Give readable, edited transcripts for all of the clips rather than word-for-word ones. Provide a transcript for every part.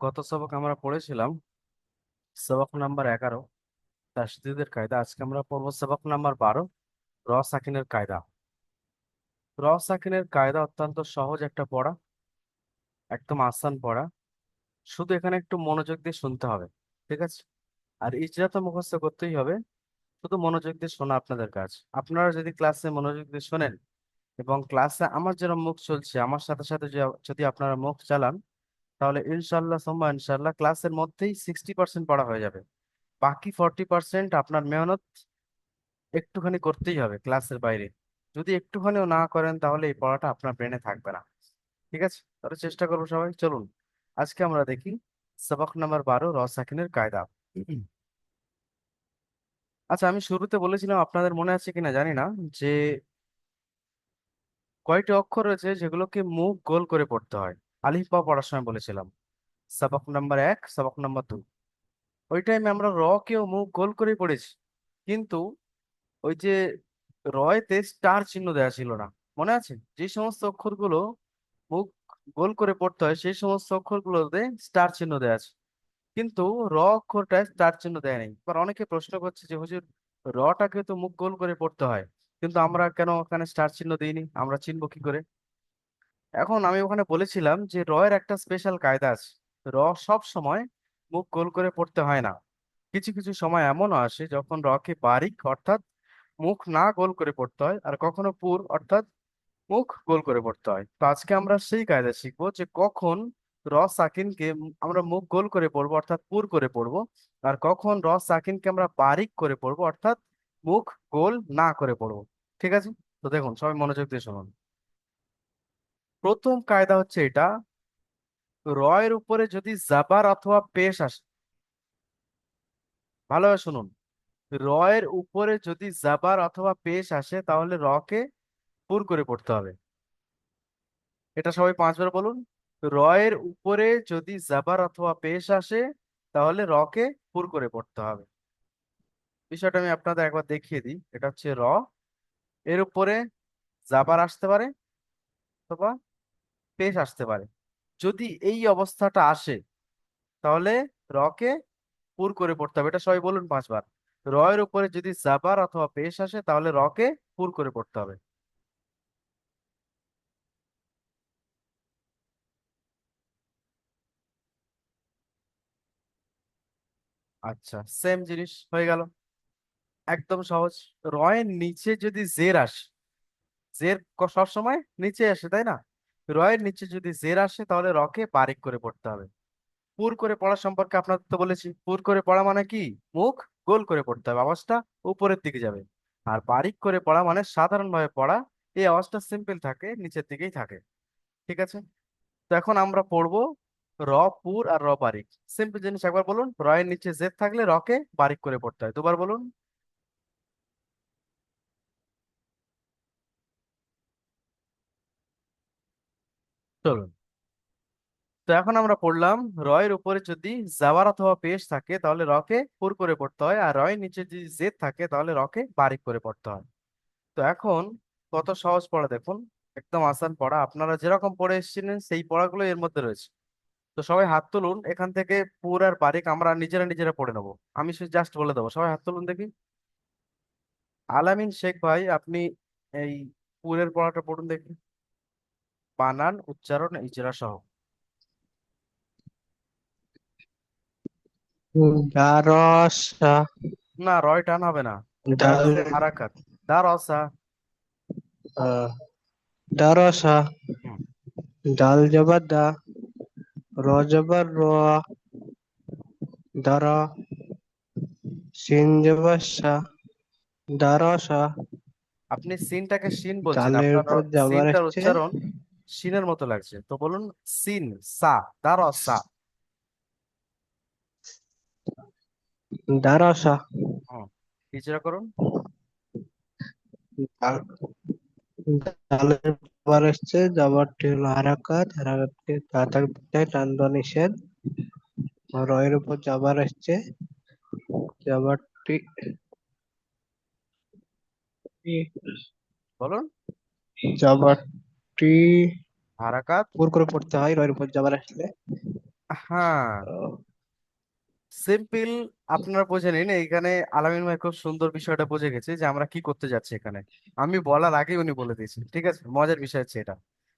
গত সবক আমরা পড়েছিলাম সবক নাম্বার 11 তাসদীদের কায়দা। আজকে আমরা পড়বো সবক নাম্বার 12 র সাকিনের কায়দা। র সাকিনের কায়দা অত্যন্ত সহজ একটা পড়া, একদম আসান পড়া। শুধু এখানে একটু মনোযোগ দিয়ে শুনতে হবে, ঠিক আছে? আর ইজরা তো মুখস্থ করতেই হবে, শুধু মনোযোগ দিয়ে শোনা আপনাদের কাজ। আপনারা যদি ক্লাসে মনোযোগ দিয়ে শোনেন এবং ক্লাসে আমার যেরকম মুখ চলছে আমার সাথে সাথে যদি আপনারা মুখ চালান, তাহলে ইনশাল্লাহ সোম্মা ইনশাল্লাহ ক্লাসের মধ্যেই 60% পড়া হয়ে যাবে। বাকি 40% আপনার মেহনত একটুখানি করতেই হবে ক্লাসের বাইরে। যদি একটুখানিও না করেন তাহলে এই পড়াটা আপনার ব্রেনে থাকবে না, ঠিক আছে? তাহলে চেষ্টা করবো সবাই, চলুন আজকে আমরা দেখি সবক নাম্বার 12 র সাকিনের কায়দা। আচ্ছা, আমি শুরুতে বলেছিলাম, আপনাদের মনে আছে কিনা জানি না, যে কয়টি অক্ষর রয়েছে যেগুলোকে মুখ গোল করে পড়তে হয়। আলিফ বা পড়ার সময় বলেছিলাম সবক নাম্বার 1, সবক নাম্বার 2। ওই টাইমে আমরা র কেও মুখ গোল করে পড়েছি, কিন্তু ওই যে রয়তে স্টার চিহ্ন দেওয়া ছিল না। মনে আছে? যে সমস্ত অক্ষরগুলো মুখ গোল করে পড়তে হয় সেই সমস্ত অক্ষরগুলোতে স্টার চিহ্ন দেওয়া আছে, কিন্তু র অক্ষরটায় স্টার চিহ্ন দেয় নেই। এবার অনেকে প্রশ্ন করছে যে হুজুর, রটাকে তো মুখ গোল করে পড়তে হয়, কিন্তু আমরা কেন ওখানে স্টার চিহ্ন দিইনি, আমরা চিনবো কি করে? এখন আমি ওখানে বলেছিলাম যে র এর একটা স্পেশাল কায়দা আছে। র সব সময় মুখ গোল করে পড়তে হয় না। কিছু কিছু সময় এমনও আসে যখন রকে বারিক অর্থাৎ মুখ না গোল করে পড়তে হয়, আর কখনো পুর অর্থাৎ মুখ গোল করে পড়তে হয়। তো আজকে আমরা সেই কায়দা শিখবো যে কখন র সাকিনকে আমরা মুখ গোল করে পড়বো অর্থাৎ পুর করে পড়বো, আর কখন র সাকিনকে আমরা বারিক করে পড়বো অর্থাৎ মুখ গোল না করে পড়বো। ঠিক আছে? তো দেখুন সবাই মনোযোগ দিয়ে শুনুন। প্রথম কায়দা হচ্ছে এটা, র এর উপরে যদি জাবার অথবা পেশ আসে, ভালোভাবে শুনুন, র এর উপরে যদি জাবার অথবা পেশ আসে তাহলে র কে পুর করে পড়তে হবে। এটা সবাই 5 বার বলুন। র এর উপরে যদি জাবার অথবা পেশ আসে তাহলে র কে পুর করে পড়তে হবে। বিষয়টা আমি আপনাদের একবার দেখিয়ে দিই। এটা হচ্ছে র, এর উপরে জাবার আসতে পারে অথবা পেশ আসতে পারে। যদি এই অবস্থাটা আসে তাহলে র কে পুর করে পড়তে হবে। এটা সবাই বলুন 5 বার। র এর উপরে যদি জাবার অথবা পেশ আসে তাহলে র কে পুর করে পড়তে হবে। আচ্ছা, সেম জিনিস হয়ে গেল, একদম সহজ। র এর নিচে যদি জের আসে, জের সব সময় নিচে আসে তাই না? র এর নিচে যদি জের আসে তাহলে রকে বারিক করে পড়তে হবে। পুর করে পড়া সম্পর্কে আপনাদের তো বলেছি, পুর করে পড়া মানে কি, মুখ গোল করে পড়তে হবে, আওয়াজটা উপরের দিকে যাবে। আর বারিক করে পড়া মানে সাধারণভাবে পড়া, এই আওয়াজটা সিম্পল থাকে, নিচের দিকেই থাকে। ঠিক আছে? তো এখন আমরা পড়বো র পুর আর র বারিক। সিম্পল জিনিস, একবার বলুন। র এর নিচে জের থাকলে রকে বারিক করে পড়তে হয়, দুবার বলুন। চলুন, তো এখন আমরা পড়লাম র এর উপরে যদি জাবার অথবা পেশ থাকে তাহলে রকে পুর করে পড়তে হয়, আর র এর নিচে যদি জেদ থাকে তাহলে রকে বারিক করে পড়তে হয়। তো এখন কত সহজ পড়া দেখুন, একদম আসান পড়া, আপনারা যেরকম পড়ে এসেছিলেন সেই পড়াগুলো এর মধ্যে রয়েছে। তো সবাই হাত তুলুন, এখান থেকে পুর আর বারিক আমরা নিজেরা নিজেরা পড়ে নেবো। আমি শুধু জাস্ট বলে দেবো, সবাই হাত তুলুন দেখি। আলামিন শেখ ভাই, আপনি এই পুরের পড়াটা পড়ুন দেখি, বানান উচ্চারণ ইজরা সহ। দারসা না, রয় টান হবে না, এটা ডাল হচ্ছে হারাকাত। দারসা। দারসা হুম। ডাল জবর দা র জবর র দার সিন জবর সা দারসা আপনি সিনটাকে সিন বলছেন, ডালের আপনার উপর জবর সিনটার এসছে উচ্চারণ সিনের মতো লাগছে, তো বলুন সিন সা। দারসা। দারসা হুম, ইজরা করুন। ডাল- ডালের উপর জবর এসছে, জবরটি হলো হারাকাত, হারাকাতকে তাড়াতাড়ি টান দেওয়া নিষেধ। র এর উপর জবর এসছে, জবরটি বলুন। জবরটি হারাকাত। পুর করে পড়তে হয় র এর উপর জবর আসলে। হ্যাঁ, আহ, সিম্পল। আপনারা বুঝে নিন এইখানে আলামিন ভাই খুব সুন্দর বিষয়টা বুঝে গেছে যে আমরা কি করতে যাচ্ছি এখানে। আমি বলার আগেই উনি বলে দিয়েছেন, ঠিক আছে, মজার বিষয় হচ্ছে এটা।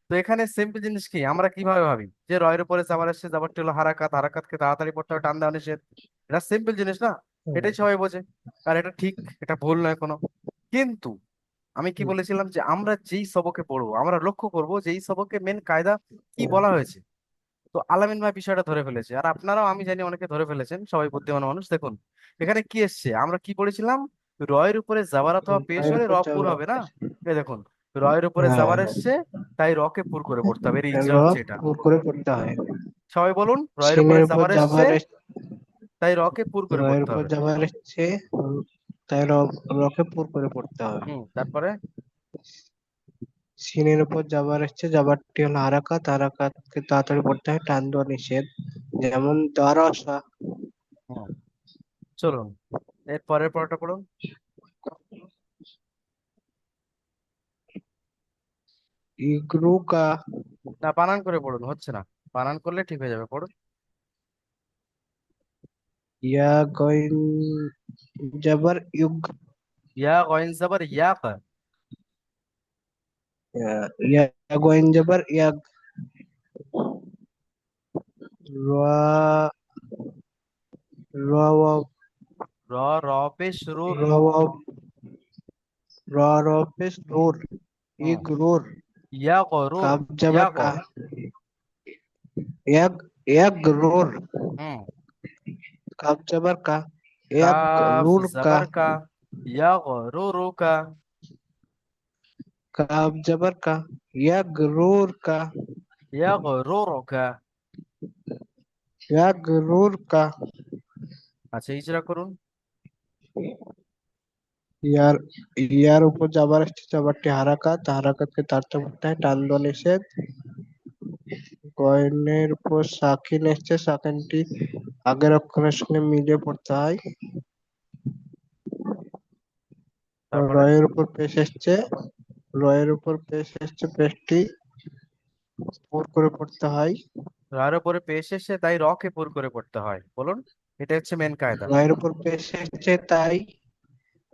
তো এখানে সিম্পল জিনিস কি, আমরা কিভাবে ভাবি যে রয়ের উপরে জাবার আসছে, জাবারটি হলো হারাকাত, হারাকাতকে তাড়াতাড়ি পড়তে হবে, টান দেওয়া নিষেধ। এটা সিম্পল জিনিস না? এটাই সবাই বোঝে, আর এটা ঠিক, এটা ভুল নয় কোনো। কিন্তু আমি কি বলেছিলাম যে আমরা যেই সবকে পড়বো আমরা লক্ষ্য করব যে এই সবকে মেন কায়দা কি বলা হয়েছে। তো আলামিন ভাই বিষয়টা ধরে ফেলেছে, আর আপনারাও আমি জানি অনেকে ধরে ফেলেছেন, সবাই বুদ্ধিমান মানুষ। দেখুন এখানে কি এসছে, আমরা কি পড়েছিলাম, রয়ের উপরে জাবার অথবা পেশ এর হলে র উপর পুর যাওয়া- হবে না। এই দেখুন, রয়ের উপরে হ্যাঁ, জাবার এসছে, তাই রকে পুর করে পড়তে হবে, এর ইজরা র হচ্ছে এটা। পুর করে পড়তে হয়। সবাই বলুন, রয়ের উপরে সিনের উপর জাবার এসছে, যাবার তাই রকে পুর করে রয়ের পড়তে উপর হবে। যাবার এসছে, তাই রকে পুর করে পড়তে হবে। তারপরে সিনের উপর যাবার এসছে, যাবারটি হলো হারাকাত, হারাকাতকে তাড়াতাড়ি পড়তে হয়, টান দেওয়া নিষেধ। যেমন দরসা, হুম, চলুন এর পরের পরটা পড়ুন। ইগরুকা, না, বানান করে পড়ুন, হচ্ছে না। বানান করলে ঠিক হয়ে যাবে, পড়ুন। ইয়া গইন জবর ইউগ, ইয়া গইন জাবার ইয়াক। ইয়া গইন জবর ইয়াগ, রা রা ওয়া- র, র পেশ রুর। রা ওয়া- রা র পেশ রুর, হুম, ইগরুর, ইয়া গরুর। কাব ইয়া জবর গ। কা, ইয়াগ ইয়াগরুর, হুম, কাব জবর কা, কাফ ইয়াগরুর কা, জবর কা, ইয়া গরুরু কা। কাব জবর কা, ইয়াগরুর কা, ইয়া গরুরু কা। ইয়াগরুর কা। আচ্ছা, ইজরা করুন। ইয়ার ইয়ার উপর যাবার আসছে, যাবারটি হারাকাত, হারাকাতকে তাড়াতাড়ি পড়তে হয়, টান দেওয়া নিষেধ। কয়েনের উপর সাকিন এসছে, সাকিনটি আগের অক্ষরের সঙ্গে মিলিয়ে পড়তে হয়। তারপরে রয়ের উপর পেশ এসছে, রয়ের উপর পেশ এসছে, পেশটি পুর করে পড়তে হয়। রার উপরে পেশ এসে তাই র কে পুর করে পড়তে হয়, বলুন। এটা হচ্ছে মেন কায়দা। রয়ের উপর পেশ এসছে, তাই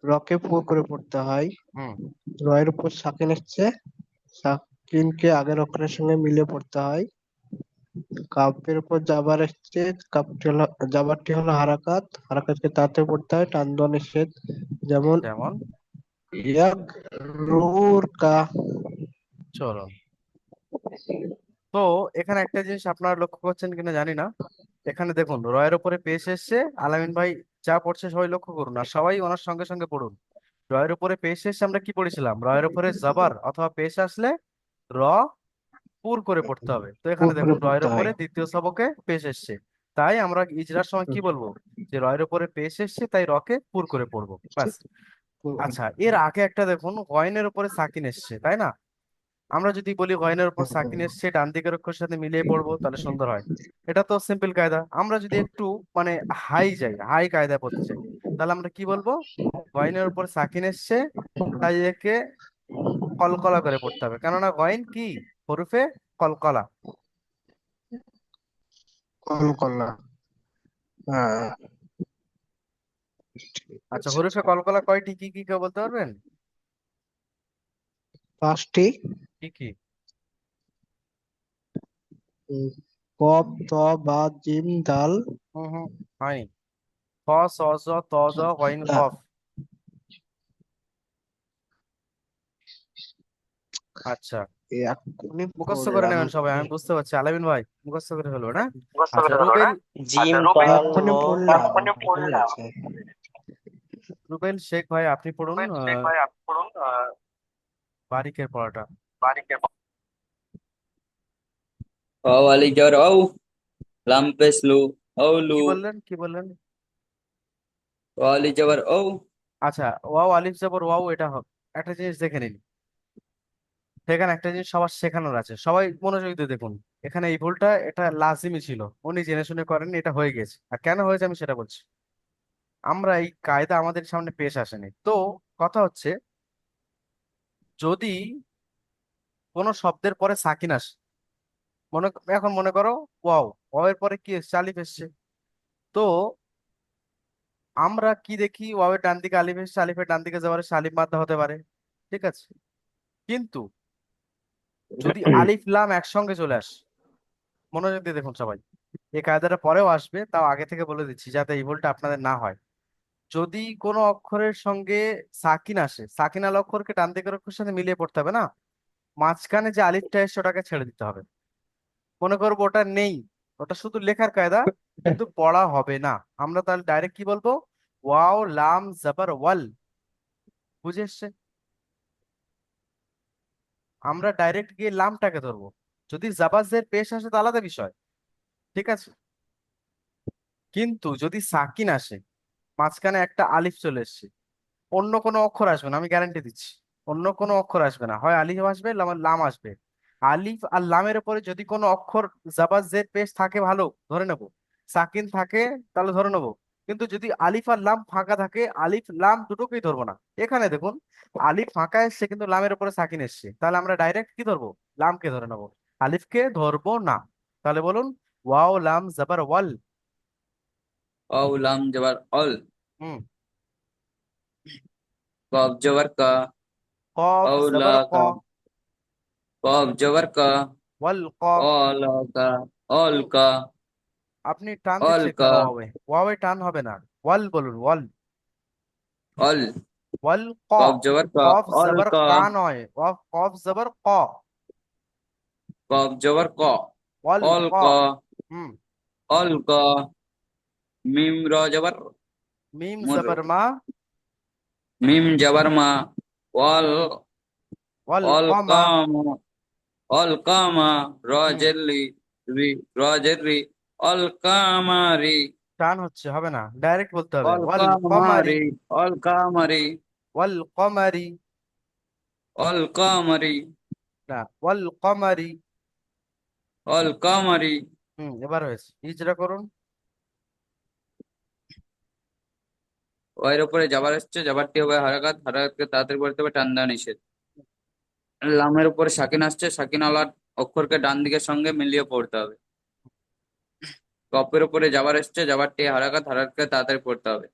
রকে পুর করে পড়তে হয়। হুম, রয়ের উপর সাকিন এসছে, সাকিনকে আগের অক্ষরের সঙ্গে মিলিয়ে পড়তে হয়। কাপের উপর জাবার এসছে, জাবারটি হলো হারাকাত, হারাকাতকে তাড়াতাড়ি পড়তে হয়, টান দেওয়া নিষেধ। যেমন যেমন ইয়াক রুর কা। চলুন। তো এখানে একটা জিনিস আপনারা লক্ষ্য করছেন কিনা জানি না, এখানে দেখুন রয়ের উপরে পেশ এসছে। আলামিন ভাই যা পড়ছে সবাই লক্ষ্য করুন, আর সবাই ওনার সঙ্গে সঙ্গে পড়ুন। রয়ের উপরে পেশ এসে আমরা কি পড়েছিলাম, রয়ের উপরে জবর অথবা পেশ আসলে র পুর করে পড়তে হবে। তো পুর এখানে করে দেখুন রয়ের পড়তে হয়। উপরে দ্বিতীয় সবকে পেশ এসছে, তাই আমরা ইজরার সময় কি বলবো, যে রয়ের উপরে পেশ এসছে তাই রকে পুর করে পড়বো, ব্যাস। পুর করে আচ্ছা, পড়তে এর হয়। আগে একটা দেখুন, গয়নের উপরে সাকিন এসছে, তাই না? আমরা যদি বলি গয়নের উপর সাকিন এসছে, ডান দিকের অক্ষরের সাথে মিলিয়ে পড়বো, তাহলে সুন্দর হয়। এটা তো সিম্পল কায়দা। আমরা যদি একটু মানে হাই যাই, হাই কায়দায় পড়তে চাই, তাহলে আমরা কি বলবো, গয়নের উপর সাকিন এসছে, তাই একে কলকলা করে পড়তে হবে, কেননা গয়ন কি, হরফে কলকলা। কলকলা, হ্যাঁ, ঠিক আচ্ছা, আছে। হরফে কলকলা কয়টি, কি কি কেউ বলতে পারবেন? পাঁচটি। কি কি? উম, কফ, ত, বা, জিম, দাল। হুম, হয়নি। খ, স, জ, ত, জ, গইন, না, কফ। আচ্ছা, এক্ষুনি মুখস্থ করে পড়লাম। নেবেন সবাই, আমি বুঝতে পারছি। আলামিন ভাই মুখস্থ করে ফেলবো না? মুখস্থ আচ্ছা, করে ফেলো না? রুবেল। জিম দাল র। এক্ষুনি পড়লাম, এক্ষুনি ঠিক পড়লাম। আছে। রুবেল শেখ ভাই আপনি পড়ুন রুবেল শেখ ভাই আপনি পড়ুন বারিকের পড়াটা। বাড়িতে। ওয়ালি জর ও, লাম পেশ লু, ও কি লু। বললেন, কি বললেন? ওয়ালি জবর ও। আচ্ছা, ওয়াও আলিফ জবর ওয়াও, এটা একটা জিনিস দেখে নিন। সেখানে একটা জিনিস সবার শেখানোর আছে, সবাই মনোযোগ দিয়ে দেখুন। এখানে এই ভুলটা এটা লাজিমই ছিল, উনি জেনে শুনে করেন, এটা হয়ে গেছে। আর কেন হয়েছে আমি সেটা বলছি। আমরা এই কায়দা আমাদের সামনে পেশ আসেনি তো। কথা হচ্ছে, যদি কোনো শব্দের পরে সাকিন আসে, মনে এখন মনে করো ওয়াও, ওয়াও এর পরে কি এসছে? আলিফ এসছে। তো আমরা কি দেখি, ওয়াও এর ডান দিকে আলিফ এসছে, আলিফের ডান দিকে যাওয়ার আলিফ মাদ্দা হতে পারে, ঠিক আছে। কিন্তু যদি আলিফ লাম একসঙ্গে চলে আসে, মনোযোগ দিয়ে দেখুন সবাই, এই কায়দাটা পরেও আসবে, তাও আগে থেকে বলে দিচ্ছি যাতে এই ভুলটা আপনাদের না হয়। যদি কোনো অক্ষরের সঙ্গে সাকিন আসে, সাকিন আল অক্ষরকে ডান দিকের অক্ষরের সাথে মিলিয়ে পড়তে হবে না, মাঝখানে যে আলিফটা এসছে ওটাকে ছেড়ে দিতে হবে। মনে করবো ওটা নেই, ওটা শুধু লেখার কায়দা, কিন্তু পড়া হবে না। আমরা তাহলে ডাইরেক্ট কি বলবো? ওয়াও লাম জাবার ওয়াল। বুঝে এসছে? আমরা ডাইরেক্ট গিয়ে লামটাকে ধরবো। যদি জাবাজের পেশ আসে তো আলাদা বিষয়, ঠিক আছে। কিন্তু যদি সাকিন আসে, মাঝখানে একটা আলিফ চলে এসছে, অন্য কোনো অক্ষর আসবে না, আমি গ্যারান্টি দিচ্ছি। অন্য কোনো অক্ষর আসবে না, হয় আলিফ আসবে লাম আসবে। আলিফ আর লামের উপরে যদি কোনো অক্ষর জাবাজ জের পেশ থাকে ভালো, ধরে নেব। সাকিন থাকে তাহলে ধরে নেব। কিন্তু যদি আলিফ আর লাম ফাঁকা থাকে, আলিফ লাম দুটোকেই ধরবো না। এখানে দেখুন, আলিফ ফাঁকা এসছে কিন্তু লামের উপরে সাকিন এসছে, তাহলে আমরা ডাইরেক্ট কি ধরবো? লামকে ধরে নেবো, আলিফকে ধরবো না। তাহলে বলুন, ওয়াও লাম জাবার ওয়াল। অও লাম জবর অল। হুম। কফ জবর কা। কফ অওলা জবর ক। কা। কফ জবর কা। ওয়াল ক। অলা কা। অল কা। আপনি টান অল দিচ্ছেন কা। কেন ওয়াবে? ওয়াবে টান হবে না, ওয়াল বলুন, ওয়াল। অল। ওয়াল ক। কফ জবর কা। কফ অল জবর কা। কা নয়, কফ জবর ক। কফ জবর ক। ওয়াল অল ক। কা। হুম। অল কা। মিম র জবর মিম মুর। জবর মা। মিম জবর মা। অল। ওয়াল অল কমা। কাম। অল কামা। র হুম। জেরলি। রি। র জেররি। অল কামারি। টান হচ্ছে, হবে না, ডাইরেক্ট বলতে হবে অল ওয়াল কমারি। কামারি। অল কামারি। ওয়াল কমারি। অল কামারি। না, ওয়াল কমারি। অল কামারি। এবার হয়েছে, ইজরা করুন। ও এর উপরে যাবার আসছে, যাবারটি হবে হারাকাত, হারাকাতকে তাড়াতাড়ি পড়তে হবে, টান দেওয়া নিষেধ। লামের উপরে সাকিন আসছে, সাকিন আলা অক্ষরকে ডান দিকের সঙ্গে মিলিয়ে পড়তে হবে। কপের উপরে যাবার আসছে, যাবারটি হারাকাত, হারাকাতকে তাড়াতাড়ি পড়তে হবে।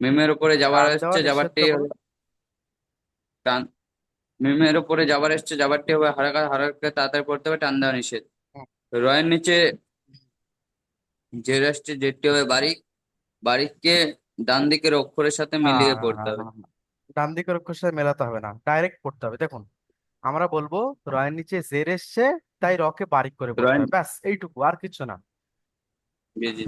মিমের উপরে যাবার টান দেওয়া আসছে, যাবারটি নিষেধটা হলো বলুন। টান। মিমের উপরে যাবার আসছে, যাবারটি হবে হারাকাত, হারাকাতকে তাড়াতাড়ি পড়তে হবে, টান দেওয়া নিষেধ। হুম, রয়ের নিচে জের আসছে, জেরটি হবে বারিক, বারিককে ডান দিকের অক্ষরের সাথে না মিলিয়ে না না পড়তে হবে। না না। ডান দিকের অক্ষরের সাথে মেলাতে হবে না, ডাইরেক্ট পড়তে হবে। দেখুন, আমরা বলবো রয়ের নিচে জের এসছে, তাই রকে বারিক করে পড়তে রয়েন। হবে, ব্যাস এইটুকু, আর কিছু না। জি জি।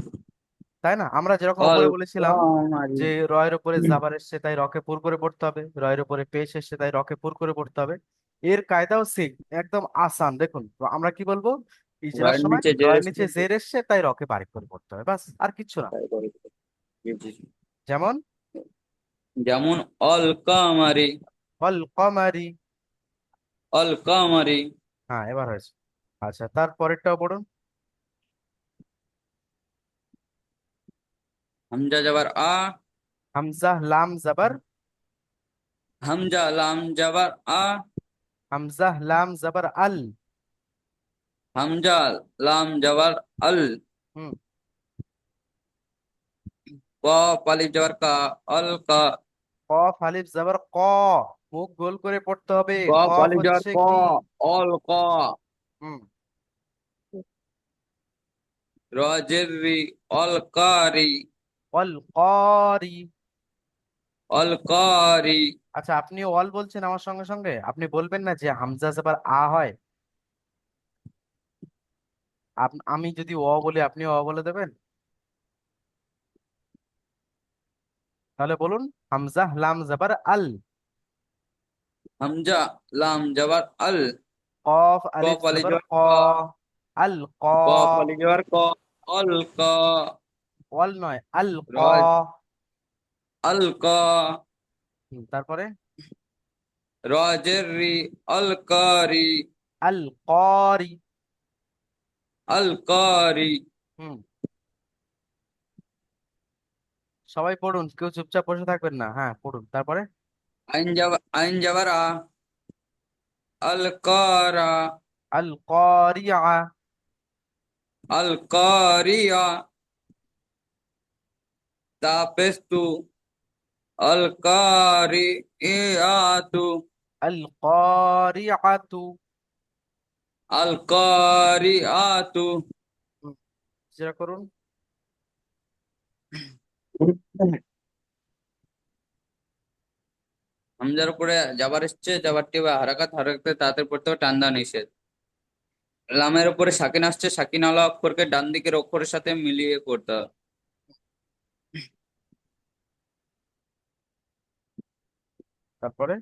তাই না? আমরা যেরকম অল ওপরে বলেছিলাম কামারি। যে রয়ের উপরে জাবার এসছে তাই রকে পুর করে পড়তে হবে, রয়ের উপরে পেশ এসছে তাই রকে পুর করে পড়তে হবে। এর কায়দাও সেম, একদম আসান। দেখুন, তো আমরা কি বলবো ইজরার রয়ের সময়? নিচে জের রয়ের আসছে। নিচে জের এসছে তাই রকে বারিক করে পড়তে হবে, ব্যাস আর কিচ্ছু না। জি জি। যেমন যেমন অল কামারি। অল কমারি। অল কামারি। হ্যাঁ, এবার হয়েছে। আচ্ছা, তারপরেরটাও পড়ুন। হামজা জবর আ। হামজা লাম জাবার। হামজা লাম জবর আ। হামজা লাম জাবার আল। হামজা লাম জবর আল। হুম। কফ আলিফ জবর কা। অল কা। কফ আলিফ জাবার ক। মুখ গোল করে পড়তে হবে, কফ কফ আলিফ জবর হচ্ছে ক। কি? অল কা। হুম। র জের রি। অল কারি। অল করি। অল কারি। আচ্ছা, আপনি অল বলছেন আমার সঙ্গে সঙ্গে, আপনি বলবেন না যে হামজা জাবার আ হয়? আমি যদি অ বলি আপনি অ বলে দেবেন? তাহলে বলুন, হামজা লাম জাবার আল। হামজা লাম জবর আল। কফ আলিফ কফ আলিফ জাবার জবর ক। কা। আল ক। কফ আলিফ জবর ক। অল কা। অল নয়, আল ক। র। আল কা। তারপরে র জের রি। অল কারি। আল করি। আল কারি। হুম। সবাই পড়ুন, কেউ চুপচাপ বসে থাকবেন না, হ্যাঁ পড়ুন তারপরে। আইন জবর আ। আল কারা। আল করিয়া। আল কারিয়া, তা পেশ তু, আল কারিয়াতু, আল কারিআতু। আল কারিয়াতু। হুম, যেটা করুন। হামজার উপরে যাবার এসছে, যাবারটি হবে হারাকাত, হারাকাতকে তাড়াতাড়ি পড়তে হবে, টান দেওয়া নিষেধ। লামের উপরে সাকিন আসছে, সাকিন আলা অক্ষরকে ডান দিকের অক্ষরের সাথে মিলিয়ে পড়তে হবে। তারপরে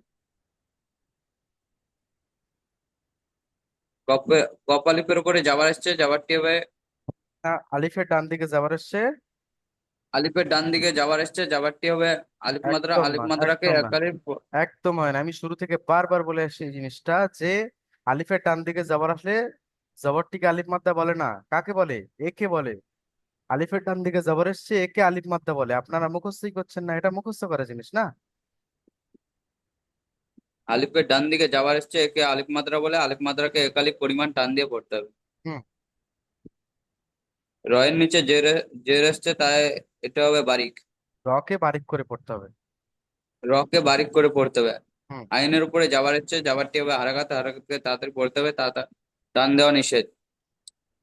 কপে কপ আলিফের উপরে যাবার এসছে, যাবারটি হবে আলিফের ডান দিকে যাবার আসছে। আলিফের ডান দিকে যাবার এসছে, যাবারটি হবে আলিফ মাদ্রা, একদম আলিফ না, মাদ্রাকে একদম না, এক আলিফ। একদম হয় না। আমি শুরু থেকে বারবার বলে আসছি এই জিনিসটা যে আলিফের ডান দিকে যাবার আসলে জবরটিকে আলিফ মাদ্দা বলে না। কাকে বলে? একে বলে। আলিফের ডান দিকে জবর এসছে, একে আলিফ মাদ্দা বলে। আপনারা মুখস্থই করছেন না, এটা মুখস্থ করা জিনিস না। আলিফের ডান দিকে যাবার এসছে, একে আলিফ মাদ্রা বলে, আলিফ মাদ্রাকে এক আলিফ পরিমাণ টান দিয়ে পড়তে হবে। হুম। রয়ের নিচে জের, জের এসছে, তাই এটা হবে বারিক। রকে বারিক করে পড়তে হবে। রকে বারিক করে পড়তে হবে। হুম। আইনের উপরে যাবার এসছে, যাবারটি হবে হারাকাত, হারাকাতকে তাড়াতাড়ি পড়তে হবে, টান দেওয়া নিষেধ।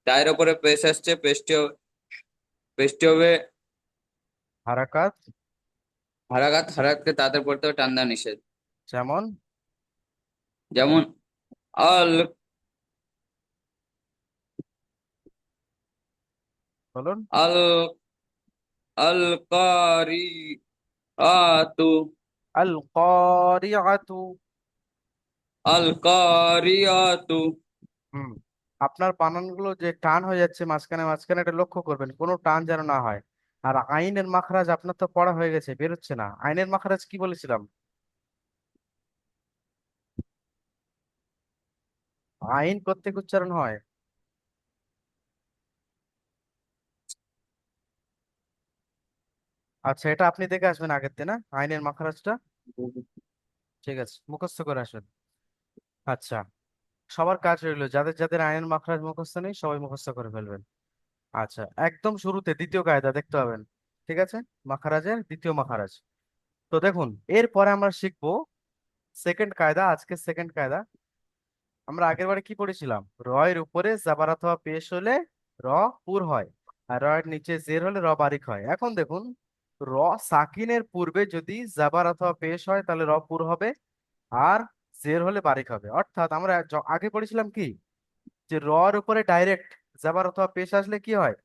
তায়ের উপরে পেশ আসছে, পেশটি হবে হারাকাত। হারাকাত, হারাকাতকে তাড়াতাড়ি পড়তে হবে, টান দেওয়া নিষেধ। যেমন যেমন আল, বলুন। আল, আল কারি আতু, আল কারিআতু। আল কারিয়াতু। হুম। আপনার বানানগুলো যে টান হয়ে যাচ্ছে মাঝখানে মাঝখানে, এটা লক্ষ্য করবেন, কোনো টান যেন না হয়। আর আইনের মাখরাজ আপনার তো পড়া হয়ে গেছে, বেরোচ্ছে না। আইনের মাখরাজ কি বলেছিলাম? আইন প্রত্যেক উচ্চারণ হয়। আচ্ছা, এটা আপনি দেখে আসবেন আগের দিন, না আইনের মাখরাজটা। ঠিক আছে, মুখস্থ করে আসবেন। আচ্ছা, সবার কাজ রইলো, যাদের যাদের আইনের মাখরাজ মুখস্থ নেই সবাই মুখস্থ করে ফেলবেন। আচ্ছা, একদম শুরুতে দ্বিতীয় কায়দা দেখতে পাবেন। ঠিক আছে, মাখারাজের দ্বিতীয় মাখারাজ। তো দেখুন, এরপরে আমরা শিখবো সেকেন্ড কায়দা। আজকে সেকেন্ড কায়দা। আমরা আগের বারে কি পড়েছিলাম? র এর উপরে জাবার অথবা পেশ হলে র পুর হয়, আর র এর নিচে জের হলে র বারিক হয়। এখন দেখুন, র সাকিনের পূর্বে যদি জাবার অথবা পেশ হয় তাহলে র পুর হবে, আর জের হলে বারিক হবে। অর্থাৎ আমরা আগে পড়েছিলাম কি, যে র এর উপরে ডাইরেক্ট জাবার অথবা পেশ আসলে কি হয়?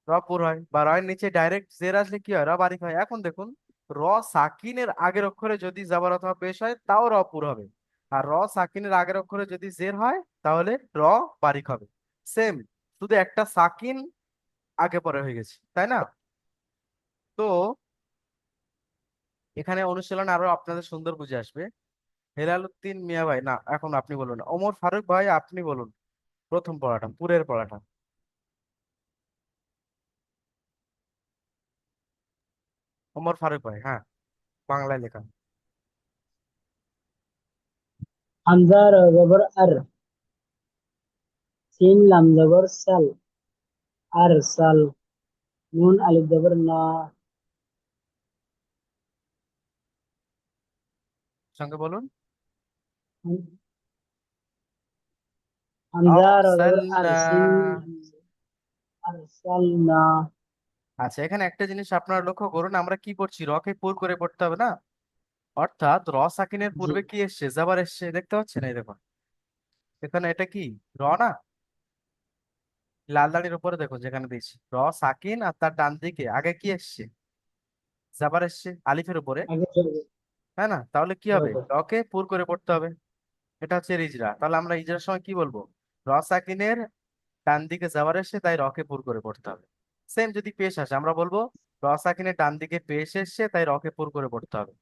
র পুর হয়। বা র এর নিচে ডাইরেক্ট জের আসলে কি হয়? র বারিক হয়। এখন দেখুন, র সাকিনের আগের অক্ষরে যদি জাবার অথবা পেশ হয় তাও র পুর হবে, আর র সাকিনের আগের অক্ষরে যদি জের হয় তাহলে র বারিক হবে। সেম, শুধু একটা সাকিন আগে পরে হয়ে গেছে, তাই না? তো এখানে অনুশীলন আরো আপনাদের সুন্দর বুঝে আসবে। হেলাল উদ্দিন মিয়া ভাই, না এখন আপনি বলুন। ওমর ফারুক ভাই, আপনি বলুন প্রথম পড়াটা, পুরের পড়াটা। ওমর ফারুক ভাই, হ্যাঁ, বাংলায় লেখা। হামজা র জবর আর, সিন লাম জবর সাল, আর সাল, নুন আলিফ জবর না, সঙ্গে বলুন। হামজা র জবর আর, আরসালনা। সিন লাম আর সাল না। আচ্ছা, এখানে একটা জিনিস আপনারা লক্ষ্য করুন, আমরা কি পড়ছি? রকে পুর করে পড়তে হবে না? অর্থাৎ র সাকিনের জি, পূর্বে কি এসছে? জাবার এসছে, দেখতে পাচ্ছেন? এই দেখুন, এখানে এটা কি র না? লাল দাড়ির উপরে দেখুন যেখানে দিয়েছি র সাকিন, আর তার ডান দিকে আগে কি এসছে? জাবার এসছে আলিফের উপরে, আগে চলবে তাই না? তাহলে কি হবে? জবর। রকে পুর করে পড়তে হবে। এটা হচ্ছে ইজরা। তাহলে আমরা ইজরার সময় কি বলবো? র সাকিনের ডান দিকে যাওয়ার এসে তাই রকে পুর করে পড়তে হবে। সেম যদি পেশ আসে আমরা বলবো র সাকিনের ডান দিকে পেশ এসছে তাই রকে পুর করে পড়তে হবে।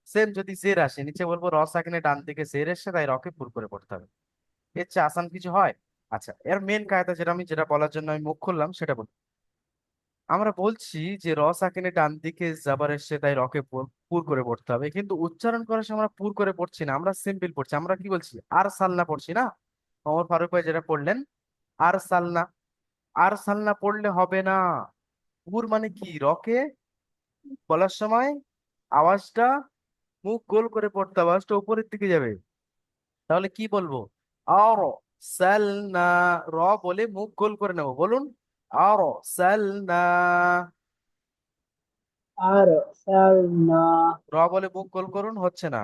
সেম যদি জের আসে নিচে বলবো র সাকিনের ডান দিকে জের এসছে তাই রকে পুর করে পড়তে হবে। এর চেয়ে আসান কিছু হয়? আচ্ছা, এর মেন কায়দা যেটা আমি যেটা বলার জন্য আমি মুখ খুললাম সেটা বলি। আমরা বলছি যে র সাকিনের ডান দিকে যাবার এসছে তাই রকে পুর করে পড়তে হবে, কিন্তু উচ্চারণ করার সময় আমরা পুর করে পড়ছি না, আমরা সিম্পল পড়ছি। আমরা কি বলছি? আর সালনা পড়ছি না? ওমর ফারুক ভাই যেটা পড়লেন, আর সালনা। আরসালনা পড়লে হবে না। পুর মানে কি, রকে বলার সময় আওয়াজটা মুখ গোল করে পড়তে হবে, আওয়াজটা উপরের দিকে যাবে। তাহলে কি বলবো? আর সালনা, র বলে মুখ গোল করে নেবো, বলুন। আর সালনা, أرسلنا র বলে মুখ গোল করুন, হচ্ছে না।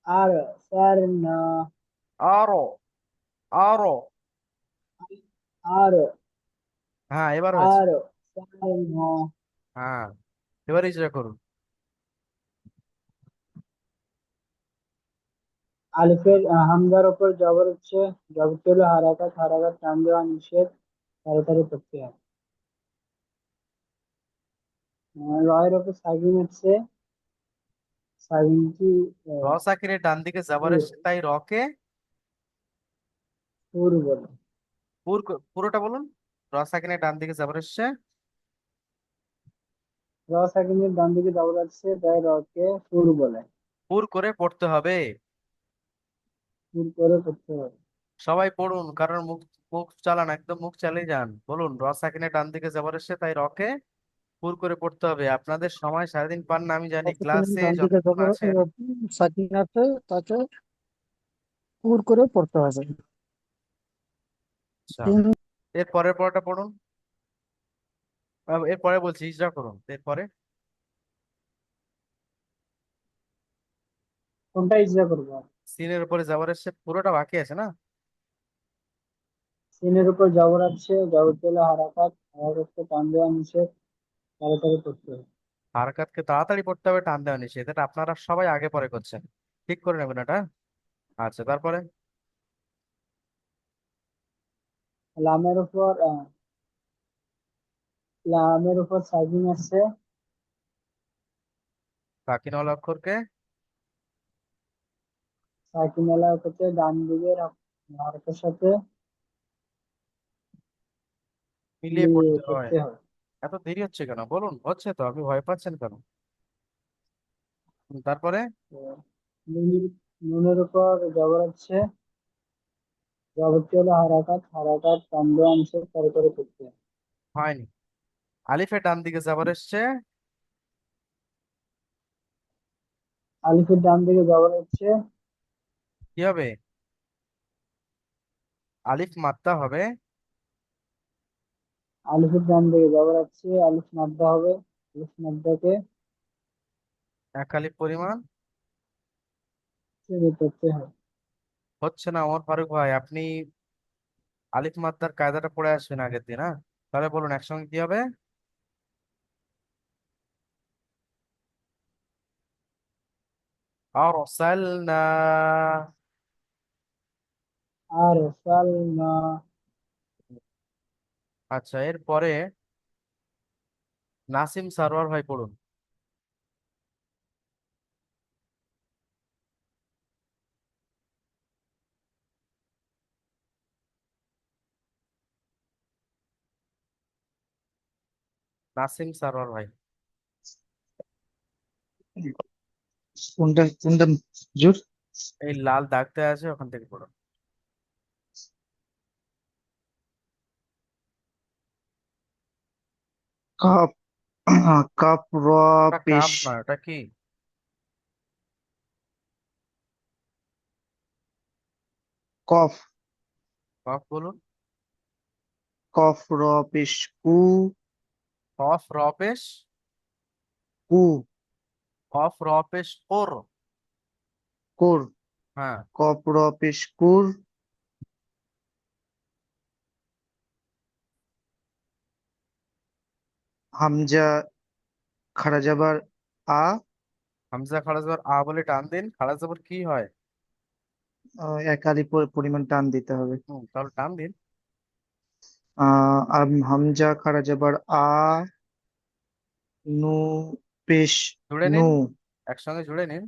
أرسلنا আরো, আরো, أر হ্যাঁ এবার হয়েছে। أرسلنا হ্যাঁ, এবার ইজরা করুন। আলিফের হামজার উপর জবর হচ্ছে, জবরটি হলো হারাকাত, হারাকাত টান দেওয়া নিষেধ, তাড়াতাড়ি পড়তে হয়। রয়ের উপর সাকিন হচ্ছে, সাকিনটি র সাকিনের ডান দিকে যাবার সুর এসছে, তাই রকে সুর বলে। পুরোটা বলুন। র সাকিনের ডান দিকে যাবার এসছে, র সাকিনের ডান দিকে জবর আছে, তাই রকে সুর বলে। পুর করে পড়তে হবে। সুর করে পড়তে হয়। সবাই পড়ুন, কারণ মুখ মুখ চালান, একদম মুখ চালিয়ে যান, বলুন। র সাকিনের ডান দিকে যাবার এসছে, তাই রকে পুর করে পড়তে হবে। আপনাদের সময় সারাদিন পান না আমি জানি, প্রতিদিন ক্লাসে ডান দিকে যতক্ষণ খবর আছেন। সাকিনাতে তাকে পুর করে পড়তে হবে। আচ্ছা, তিন এর পরের পড়াটা পড়ুন। এরপরে বলছি ইজরা করুন, এরপরে। কোনটা ইজরা করবো? সিনের উপরে যাবার এসছে, পুরোটা বাকি আছে না। সিনের উপর জবর আছে, জবরটি হলো হারাকাত, হারাকাতকে টান দেওয়া নিষেধ, তাড়াতাড়ি পড়তে হয়। হারকাতকে তাড়াতাড়ি পড়তে হবে, টান দেওয়া নিষেধ, এটা আপনারা সবাই আগে পরে করছেন, ঠিক করে নেবেন এটা। আচ্ছা, তারপরে লামের উপর লামের উপর সাকিন আছে, কাকিনওয়ালা অক্ষরকে সাকিন আলা হচ্ছে ডান দিকের হরফের সাথে মিলিয়ে মিলিয়ে পড়তে হয়। পড়তে হয়। এত দেরি হচ্ছে কেন বলুন, হচ্ছে তো, আপনি ভয় পাচ্ছেন কেন? তারপরে তো নুনের নুনের উপর জবর আছে, জবরটি হলো হারাকাত, হারাকাত টান দেওয়া নিষেধ, তাড়াতাড়ি পড়তে হয়। হয়নি। আলিফের ডান দিকে যাবার এসছে, আলিফের ডান দিকে জবর হচ্ছে, কি হবে? আলিফ মাত্তা হবে। আলিফের ডান দিকে জবর আছে, আলিফ মাদ্দা হবে, আলিফ মাদ্দাকে এক আলিফ পরিমাণ। ছেড়ে পড়তে হয়। হচ্ছে না ওমর ফারুক ভাই, আপনি আলিফ মাত্তার কায়দাটা পড়ে আসবেন আগের দিন, হ্যাঁ? তাহলে বলুন একসঙ্গে কি হবে? আরসালনা। আর সালনা আচ্ছা, এরপরে নাসিম সারোয়ার ভাই পড়ুন। নাসিম সারোয়ার ভাই। কোনটা কোনটা জোর? এই লাল দাগটা আছে, ওখান থেকে পড়ুন। কাপ কাপ র ওটা পেশ কাপ নয়, ওটা কি? কফ কফ বলুন। কফ র পেশ কু কফ রপেশ, কু কফ রপেশ কোর। কুর হ্যাঁ, কফ র পেশ কুর হামজা খাড়া যাবার আ হামজা খাড়া জবর আ বলে টান দিন, খাড়া জবর কি হয়? এক আলি পরিমাণ টান দিতে হবে। তাহলে টান দিন। আর হামজা খাড়া যাবার আ নু পেশ জুড়ে নু নিন, একসঙ্গে জুড়ে নিন।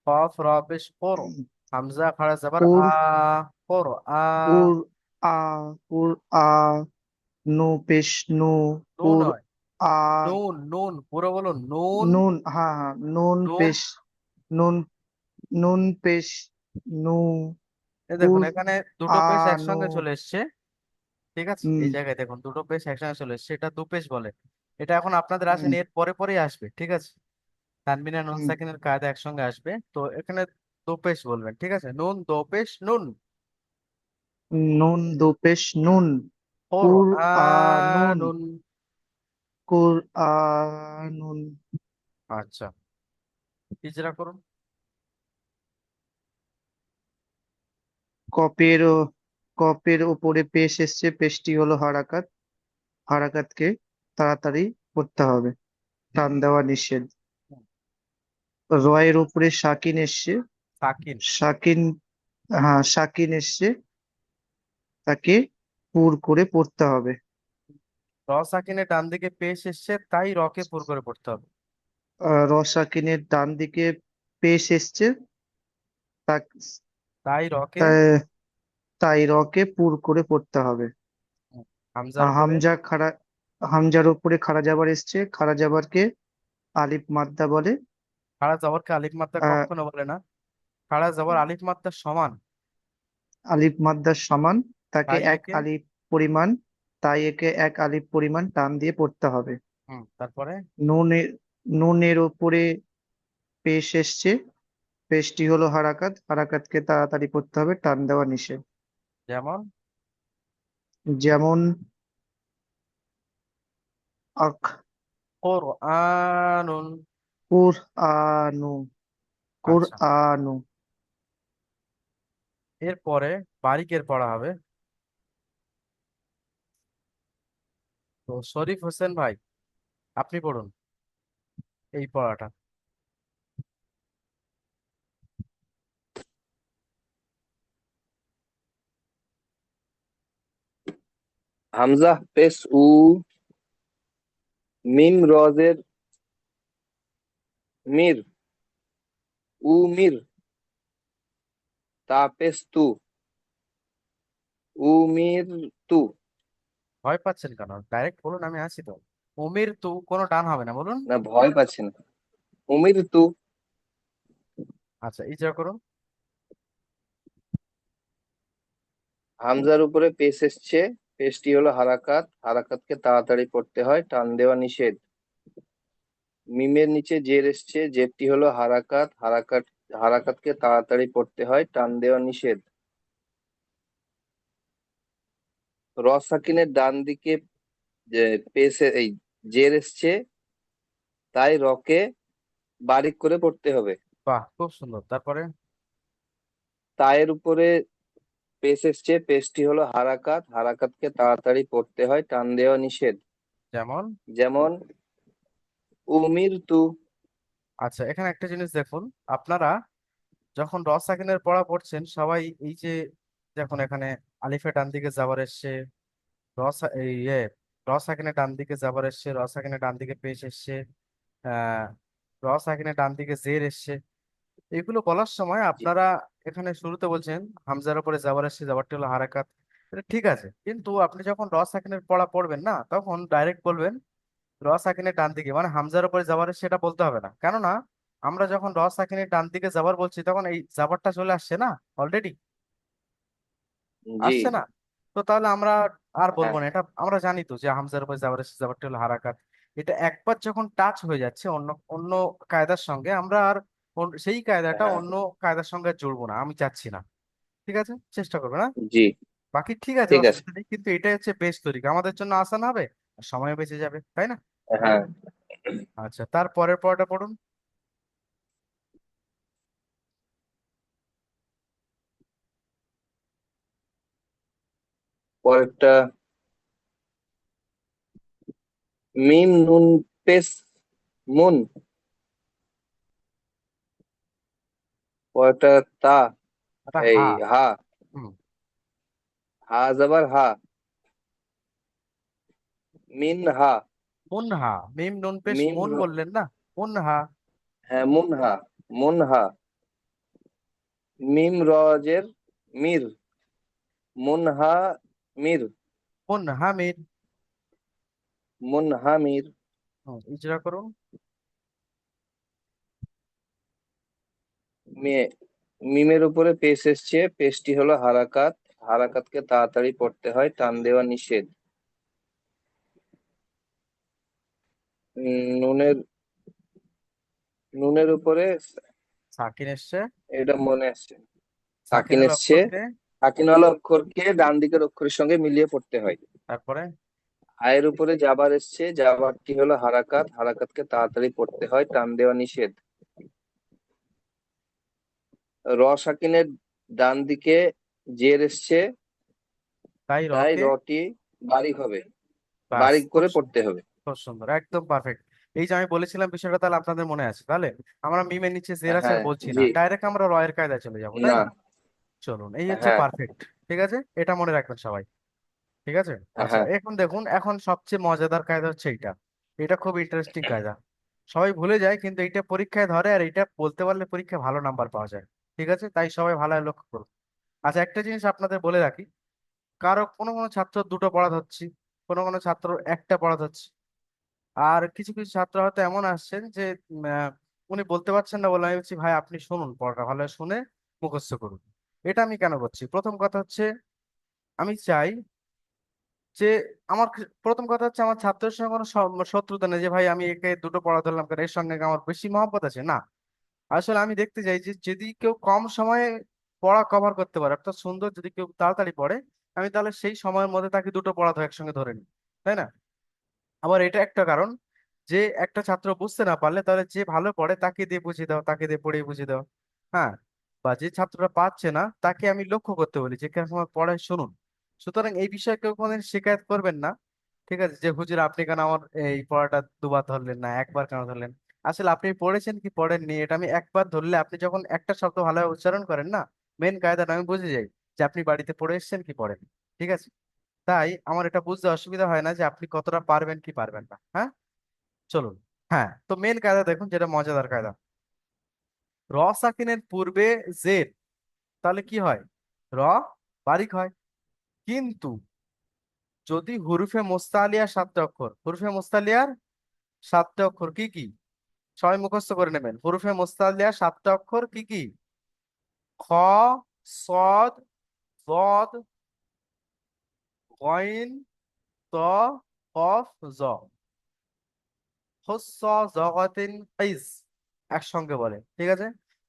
কফ রপেশ কোর, হামজা খাড়া জবর কুর আ, কোর আ। কুর আ কুর আ নু পেশ নু নুন কুর হয়, আ নুন নুন পুরো বলুন, নুন। নুন হ্যাঁ হ্যাঁ নুন নুন। পেশ নুন নুন পেশ নু এই দেখুন কুর এখানে দুটো আ পেশ নু একসঙ্গে চলে এসছে। ঠিক আছে, হুম এই জায়গায় দেখুন দুটো পেশ একসঙ্গে চলে এসেছে, এটা দু পেশ বলে। এটা এখন আপনাদের হুম আসেনি, এর পরে পরেই আসবে, ঠিক আছে। তানবিনা নুন হুম সাকিনের কায়দা একসঙ্গে আসবে, তো এখানে দো পেশ বলবেন, ঠিক আছে। নুন, দো পেশ, নুন। নুন দো পেশ নুন। কুর আ নুন। কোরআনুন। কুর আ নুন। আচ্ছা, হিজরা করুন। কপের কপের উপরে পেশ এসছে, পেশটি হলো হারাকাত, হারাকাতকে তাড়াতাড়ি করতে হবে, টান দেওয়া নিষেধ। হুম, রয়ের উপরে সাকিন এসছে, সাকিন। সাকিন, হ্যাঁ সাকিন এসছে, তাকে পুর করে পড়তে হবে। র সাকিনের ডান দিকে পেশ এসছে, তাই রকে পুর করে পড়তে হবে। র সাকিনের ডান দিকে পেশ এসছে, তা- তাই রকে। তা- তাই রকে পুর করে পড়তে হবে। হুম, হামজার উপরে। হামজা খাড়া, হামজার উপরে খাড়া জাবার এসছে, খাড়া জাবারকে আলিফ মাদ্দা বলে। খাড়া জবরকে আলিফ মাত্রা আহ, কখনো বলে না। খাড়া জবর আলিফ মাত্রা সমান, আলিফ মাদ্দার সমান, তাকে তাই এক একে। আলিফ পরিমাণ, তাই একে এক আলিফ পরিমাণ টান দিয়ে পড়তে হবে। তারপরে। নুনের, নুনের উপরে পেশ এসছে, পেশটি হলো হারাকাত, হারাকাতকে তাড়াতাড়ি পড়তে হবে, টান দেওয়া নিষেধ। যেমন যেমন আখ, কোরআনুন। কুর আনু, কুর আচ্ছা, আনু। এরপরে বারিকের পড়া হবে। তো শরীফ হোসেন ভাই, আপনি পড়ুন এই পড়াটা। হামজা পেশ উ, মিম রজের মির, উ মির, তা পেশ তু, উ মির তু। ভয় পাচ্ছেন কেন, ডাইরেক্ট বলুন, আমি আছি তো। উমির তু, কোনো টান হবে না, বলুন। না, ভয় পাচ্ছি না। উমির তু। আচ্ছা, ইজরা করুন। হামজার উপরে পেশ এসছে, পেশটি হলো হারাকাত, হারাকাতকে তাড়াতাড়ি পড়তে হয়, টান দেওয়া নিষেধ। মিমের নিচে জের এসছে, জেরটি হলো হারাকাত, হারাকাতকে তাড়াতাড়ি পড়তে হয়, টান দেওয়া নিষেধ। র সাকিনের ডান দিকে যে এই জের এসছে, তাই রকে বারিক করে পড়তে হবে। বাহ, খুব সুন্দর। তারপরে। তায়ের উপরে পেশ এসছে, পেশটি হলো হারাকাত, হারাকাতকে তাড়াতাড়ি পড়তে হয়, টান দেওয়া নিষেধ। যেমন। যেমন উমির তু। আচ্ছা, এখানে একটা জিনিস দেখুন, আপনারা যখন র সাকিনের পড়া পড়ছেন সবাই, এই যে দেখুন এখানে আলিফের ডান দিকে যাবার এসছে, এই র সাকিনের ডান দিকে যাবার এসছে, র সাকিনের ডান দিকে পেশ এসছে, আহ র সাকিনের ডান দিকে জের এসছে। এগুলো বলার সময় জি আপনারা এখানে শুরুতে বলছেন হামজার উপরে যাবার এসছে, যাবারটি হলো হারাকাত। এটা ঠিক আছে, কিন্তু আপনি যখন র সাকিনের পড়া পড়বেন না, তখন ডাইরেক্ট বলবেন র সাকিনের ডান দিকে, মানে হামজার উপরে যাবার এসছে এটা বলতে হবে না, কেননা আমরা যখন র সাকিনের ডান দিকে যাবার বলছি তখন এই যাবারটা চলে আসছে না অলরেডি, জি। আসছে না। তো তাহলে আমরা আর বলবো হ্যাঁ না, এটা আমরা জানি তো যে হামজার উপরে যাবার এসছে, যাবারটি হলো হারাকাত। এটা একবার যখন টাচ হয়ে যাচ্ছে অন্য অন্য কায়দার সঙ্গে, আমরা আর সেই কায়দাটা হ্যাঁ। অন্য কায়দার সঙ্গে আর জুড়বো না, আমি চাচ্ছি না। ঠিক আছে, চেষ্টা করবে না। জি। বাকি ঠিক আছে, ঠিক আছে। অসুবিধা নেই, কিন্তু এটাই হচ্ছে বেস্ট তরিকা, আমাদের জন্য আসান হবে আর সময় বেঁচে যাবে, তাই না? হ্যাঁ। আচ্ছা, তার পরের পড়াটা পড়ুন। পরেরটা মিম নুন পেশ মুন, পরেরটা তা, এটা এই হা। হা, হুম। হা জবর হা, মিন হা। মুনহা, মিম নুন পেশ মিম মুন বললেন না, মুনহা। হ্যাঁ মুন হা, মুন হা। মিম রজের মির, মুন হা মির, মুনহা মির। মুন হা মির। ইজরা করুন। মিমের উপরে পেশ এসছে, পেশটি হলো হারাকাত, হারাকাতকে তাড়াতাড়ি পড়তে হয়, টান দেওয়া নিষেধ। নুনের নুনের উপরে সাকিন এসছে, এটা মনে আসছে। সাকিন সাকিনের এসছে, অক্ষরকে, সাকিনওয়ালা অক্ষরকে ডান দিকের অক্ষরের সঙ্গে মিলিয়ে পড়তে হয়। তারপরে আয়ের উপরে জাবার এসছে, জাবারটি হলো হারাকাত, হারাকাতকে তাড়াতাড়ি পড়তে হয়, টান দেওয়া নিষেধ। সাকিনের ডান দিকে জের এসছে, তাই তাই রকে, রটি বারিক হবে, বাস, বারিক করে পড়তে হবে। খুব সুন্দর, একদম পারফেক্ট। এই যে আমি বলেছিলাম বিষয়টা, তাহলে আপনাদের মনে আছে। তাহলে আমরা মিমের নিচে জের আছে আর হ্যাঁ, বলছি না, জি। ডাইরেক্ট আমরা রয়ের কায়দায় চলে যাবো, তাই না। না? চলুন, এই হচ্ছে হ্যাঁ, পারফেক্ট। ঠিক আছে, এটা মনে রাখবেন সবাই। ঠিক আছে। আচ্ছা, হ্যাঁ, এখন দেখুন, এখন সবচেয়ে মজাদার কায়দা হচ্ছে এইটা। এটা খুব ইন্টারেস্টিং কায়দা। সবাই ভুলে যায়, কিন্তু এইটা পরীক্ষায় ধরে, আর এইটা বলতে পারলে পরীক্ষায় ভালো নাম্বার পাওয়া যায়। ঠিক আছে, তাই সবাই ভালো লক্ষ্য করুন। আচ্ছা, একটা জিনিস আপনাদের বলে রাখি, কারো কোনো কোনো ছাত্র দুটো পড়া ধরছি, কোনো কোনো ছাত্র একটা পড়া ধরছি, আর কিছু কিছু ছাত্র হয়তো এমন আসছেন যে উনি বলতে পারছেন না, বলে আমি বলছি ভাই আপনি শুনুন, পড়াটা ভালো শুনে মুখস্থ করুন। এটা আমি কেন করছি? প্রথম কথা হচ্ছে, আমি চাই যে প্রথম কথা হচ্ছে, আমার ছাত্রের সঙ্গে কোনো শত্রুতা নেই যে ভাই আমি একে দুটো পড়া ধরলাম কেন, এর সঙ্গে কি আমার বেশি মহব্বত আছে, না। আসলে আমি দেখতে চাই যে যদি কেউ কম সময়ে পড়া কভার করতে পারে, অর্থাৎ সুন্দর, যদি কেউ তাড়াতাড়ি পড়ে, আমি তাহলে সেই সময়ের মধ্যে তাকে দুটো পড়া তো একসঙ্গে ধরে নিই, তাই না? আবার এটা একটা কারণ, যে একটা ছাত্র বুঝতে না পারলে, তাহলে যে ভালো পড়ে তাকে দিয়ে বুঝিয়ে দাও, তাকে দিয়ে পড়িয়ে বুঝিয়ে দাও। হ্যাঁ। বা যে ছাত্রটা পাচ্ছে না, তাকে আমি লক্ষ্য করতে বলি যে কিরকম ভাবে পড়ায় শুনুন। সুতরাং এই বিষয়ে কেউ কোনোদিন শিকায়ত করবেন না। ঠিক আছে, যে হুজুর আপনি কেন আমার এই পড়াটা দুবার ধরলেন না, একবার কেন ধরলেন? আসলে আপনি পড়েছেন কি পড়েননি, এটা আমি একবার ধরলে, আপনি যখন একটা শব্দ ভালোভাবে উচ্চারণ করেন না, মেন কায়দাটা আমি বুঝে যাই যে আপনি বাড়িতে পড়ে এসেছেন কি পড়েন। ঠিক আছে। তাই আমার এটা বুঝতে অসুবিধা হয় না যে আপনি কতটা পারবেন কি পারবেন না। হ্যাঁ। চলুন। হ্যাঁ, তো মেন কায়দা দেখুন, যেটা মজাদার কায়দা। সাকিনের পূর্বে জের, তাহলে কি হয়? র বারিক হয়। কিন্তু যদি হুরুফে মুস্তালিয়ার সাতটা অক্ষর, হুরুফে মুস্তালিয়ার সাতটা অক্ষর কি কি? সবাই মুখস্থ করে নেবেন, হুরুফে মুস্তালিয়ার সাতটা অক্ষর কি কি? খ, সদ, বদ, গইন, ত, কফ, জ। হস জগতিন ইস, একসঙ্গে বলে, ঠিক আছে?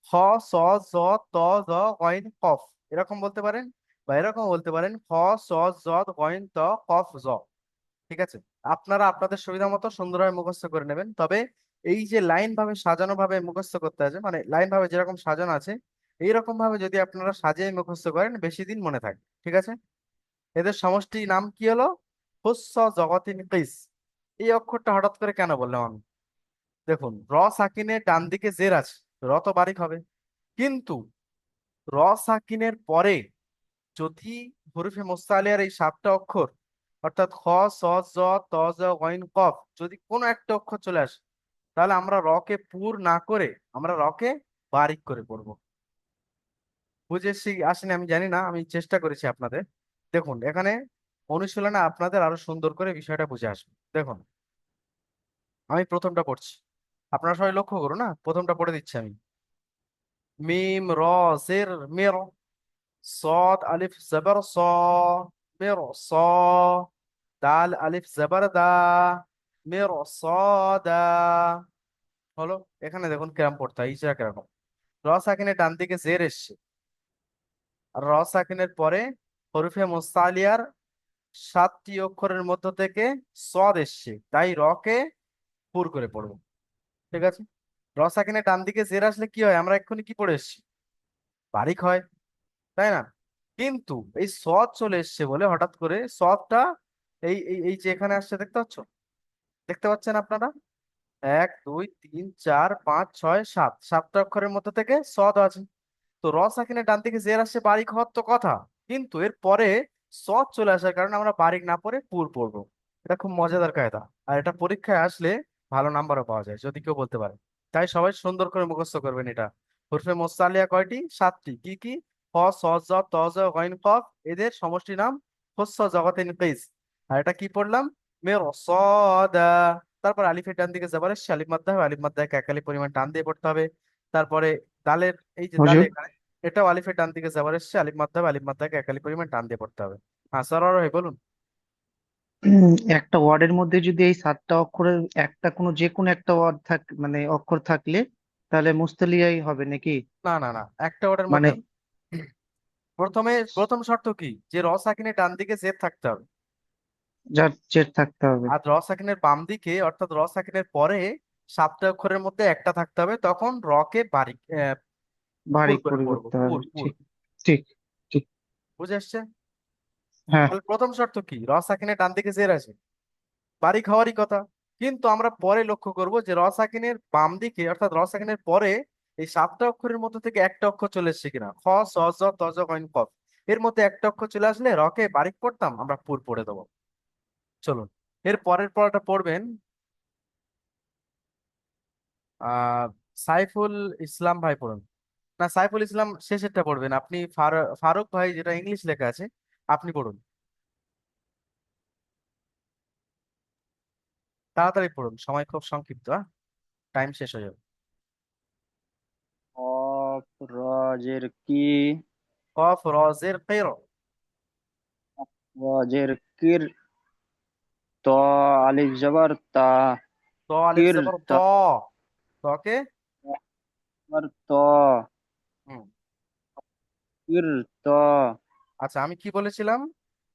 হ, স, জ, ত, জ, গইন, কফ। এরকম বলতে পারেন, বা এরকম বলতে পারেন, খ, স, জ, গইন, ত, কফ, জ। ঠিক আছে। আপনারা আপনাদের সুবিধা মতো সুন্দরভাবে মুখস্থ করে নেবেন, তবে এই যে লাইন ভাবে সাজানো ভাবে মুখস্থ করতে আছে, মানে লাইন ভাবে যেরকম সাজানো আছে, এইরকম ভাবে যদি আপনারা সাজিয়ে মুখস্থ করেন, বেশি দিন মনে থাকে। ঠিক আছে। এদের সমষ্টি নাম কি হলো? হুস্স জগতিন কিস। এই অক্ষরটা হঠাৎ করে কেন বললাম আমি? দেখুন, সাকিনের ডান দিকে জের আছে, র তো বারিক হবে। কিন্তু র সাকিনের পরে যদি হরফে মুস্তালিয়ার এই সাতটা অক্ষর, অর্থাৎ খ, স, জ, ত, জ, গইন, কফ, যদি কোনো একটা অক্ষর চলে আসে, তাহলে আমরা রকে পুর না করে আমরা রকে বারিক করে পড়বো। বুঝে আসেনি আমি জানি না, আমি চেষ্টা করেছি আপনাদের। দেখুন, এখানে অনুশীলনে আপনাদের আরো সুন্দর করে বিষয়টা বুঝে আসবে। দেখুন, আমি প্রথমটা পড়ছি, আপনারা সবাই লক্ষ্য করুন, না প্রথমটা পড়ে দিচ্ছি আমি। মিম র জের মির, صاد ألف زبر صا، مر صا، দাল আলিফ জবর দা, মির সাদা। হলো। এখানে দেখুন কিরম পড়তে হয়, ইসরা কিরকম। সাকিনের ডান দিকে জের এসছে, আর সাকিনের পরে হরফে মুস্তালিয়ার সাতটি অক্ষরের মধ্য থেকে সদ এসছে, তাই রকে পুর করে পড়বো। ঠিক আছে। সাকিনের ডান দিকে জের আসলে কি হয়, আমরা এক্ষুনি কি পড়ে এসছি? বারিক হয়, তাই না? কিন্তু এই সৎ চলে এসছে বলে হঠাৎ করে সৎটা, এই এই এই যে এখানে আসছে, দেখতে পাচ্ছ? দেখতে পাচ্ছেন আপনারা? এক, দুই, তিন, চার, পাঁচ, ছয়, সাত, সাতটা অক্ষরের মধ্যে থেকে সৎ আছে। তো সাকিনের ডান দিকে জের আসছে, বারিক হওয়ার তো কথা, কিন্তু এর পরে সৎ চলে আসার কারণে আমরা বারিক না পড়ে পুর পড়বো। এটা খুব মজাদার কায়দা, আর এটা পরীক্ষায় আসলে ভালো নাম্বারও পাওয়া যায় যদি কেউ বলতে পারে। তাই সবাই সুন্দর করে মুখস্থ করবেন এটা। হরফে মোস্তালিয়া কয়টি? সাতটি। কি কি? হ, স, জ, ত, জ, গইন, কফ। এদের সমষ্টি নাম হস্স জগতিন কিস। আর এটা কি পড়লাম? মের সদা। তারপর আলিফের ডান দিকে যাবার এসছে, আলিফ মাদ্দা হবে, আলিফ মাদ্দাকে এক আলিফ পরিমাণ টান দিয়ে পড়তে হবে। তারপরে দালের, এই যে দাল হুজুর, এখানে, এটাও আলিফের ডান দিকে যাবার এসছে, আলিফ মারতে হবে, আলিফ মারতে একই পরিমাণ টান দিয়ে পড়তে হবে। হ্যাঁ স্যার, আর বলুন। একটা ওয়ার্ডের মধ্যে যদি এই 7টা অক্ষরের একটা যে কোনো একটা ওয়ার্ড মানে অক্ষর থাকলে তাহলে মুস্তালিয়াই হবে নাকি? না না না, একটা ওয়ার্ডের মানে মধ্যে প্রথম শর্ত কি, যে র সাকিনের ডান দিকে জের থাকতে হবে। যার জের থাকতে হবে, আর র সাকিনের বাম দিকে, অর্থাৎ র সাকিনের পরে 7টা অক্ষরের মধ্যে একটা থাকতে হবে, তখন র কে বারিক পুর বারিক করে করে পড়বো, করতে পুর হবে। পুর। ঠিক, ঠিক, ঠিক। বুঝে আসছে? হ্যাঁ। তাহলে প্রথম শর্ত কি, র সাকিনের ডান দিকে জের আছে, বারিক হওয়ারই কথা। কিন্তু আমরা পরে লক্ষ্য করব যে র সাকিনের বাম দিকে, অর্থাৎ র সাকিনের পরে এই 7টা অক্ষরের মধ্যে থেকে একটা অক্ষর চলে এসেছে কিনা, খ, স, জ, ত, জ, কইন, কফ, এর মধ্যে একটা অক্ষর চলে আসলে রকে বারিক পড়তাম, আমরা পুর পড়ে দেবো। চলুন, এর পরের পড়াটা পড়বেন আহ সাইফুল ইসলাম ভাই পড়ুন। না, সাইফুল ইসলাম শেষেরটা পড়বেন আপনি, ফারুক ভাই যেটা ইংলিশ লেখা আছে আপনি পড়ুন, তাড়াতাড়ি পড়ুন, সময় খুব সংক্ষিপ্ত, টাইম শেষ হয়ে যাবে। কফ রজের কি, কফ রজের কের, রজের কির, ত আলিফ জবর তা, ত আলিফ কির জবর ত, তা, তকে। জবর ত, হুম। কির ত, আচ্ছা, আমি কি বলেছিলাম,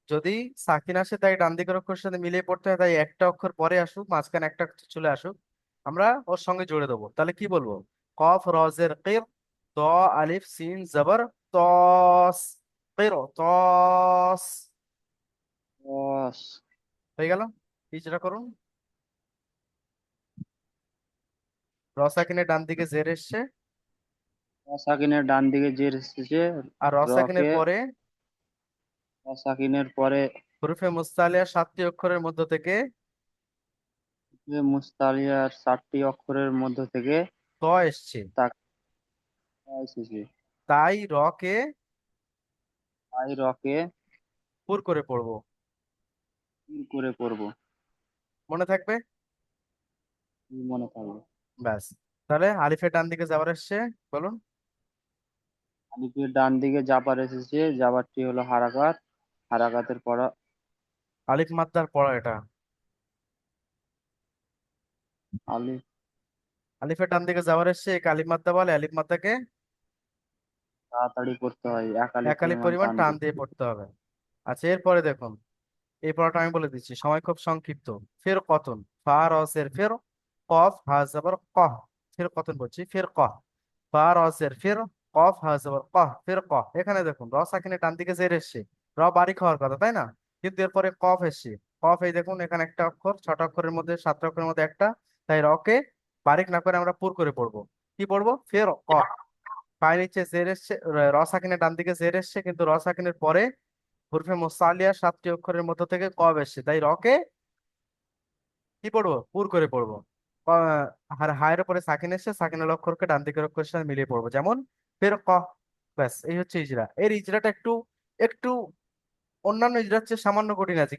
যদি সাকিন আসে তাই ডান দিকের অক্ষরের সাথে মিলিয়ে পড়তে হয়, তাই একটা অক্ষর পরে আসুক, মাঝখানে একটা অক্ষর চলে আসুক, আমরা ওর সঙ্গে জুড়ে দেবো। তাহলে কি বলবো, কফ রজের কির, ত আলিফ সিন জবর তস, কির তস। অস, হয়ে গেল, হিজরা করুন। র সাকিনের ডান দিকে জের এসছে, সাকিনের ডান দিকে জের এসেছে, আর র সাকিনের রকে, পরে সাকিনের পরে হরফে মুস্তালিয়া 7টি অক্ষরের মধ্য থেকে মুস্তালিয়ার 7টি অক্ষরের মধ্য থেকে ত এসছে, তা এসেছে, তাই র কে তাই রকে পুর করে পড়বো। তীর করে পড়বো। মনে থাকবে? কি মনে থাকবে? ব্যাস, তাহলে আলিফের ডান দিকে যাবার এসছে, বলুন। আলিফের ডান দিকে জাবার এসেছে, জাবারটি হলো হারাকাত, হারাকাতের পর আলিফ মাদ্দার পড়া এটা, আলিফ আলিফের ডান দিকে যাওয়ার এসছে, একে আলিফ মাদ্দা বলে, আলিফ মাদ্দাকে তাড়াতাড়ি পড়তে হয়, এক আলিফ এক আলিফ পরিমাণ পরিমাণ টান টান দিয়ে। দিয়ে পড়তে হবে। আচ্ছা, এরপরে দেখুন, এই পড়াটা আমি বলে দিচ্ছি, সময় খুব সংক্ষিপ্ত। ফের কতন, ফা রসের ফের, কফ হা জবর কহ, ফের কতন বলছি, ফের কহ, ফা রসের ফের, কফ হা জবর কহ, ফের কহ। এখানে দেখুন র সাকিনের ডান দিকে জের এসছে, র বারিক হওয়ার কথা তাই না, কিন্তু এরপরে কফ এসছে। কফ, এই দেখুন এখানে একটা অক্ষর, 6টা অক্ষরের মধ্যে 7টা অক্ষরের মধ্যে একটা, তাই রকে বারিক না করে আমরা পুর করে পড়বো। কি পড়বো, ফের কহ। পায়ের নিচে জের এসছে, র সাকিনের ডান দিকে জের এসছে, কিন্তু র সাকিনের পরে হরফে মুসালিয়া 7টি অক্ষরের মধ্য থেকে কব এসছে, তাই রকে কি পড়বো, পুর করে পড়বো। আর হায়ের উপরে সাকিন এসছে, সাকিনের অক্ষরকে ডান দিকের অক্ষরের সাথে মিলিয়ে পড়বো, যেমন ফের ক। ব্যাস, এই হচ্ছে ইজরা। এর ইজরাটা একটু একটু অন্যান্য ইজরার চেয়ে সামান্য কঠিন আছে।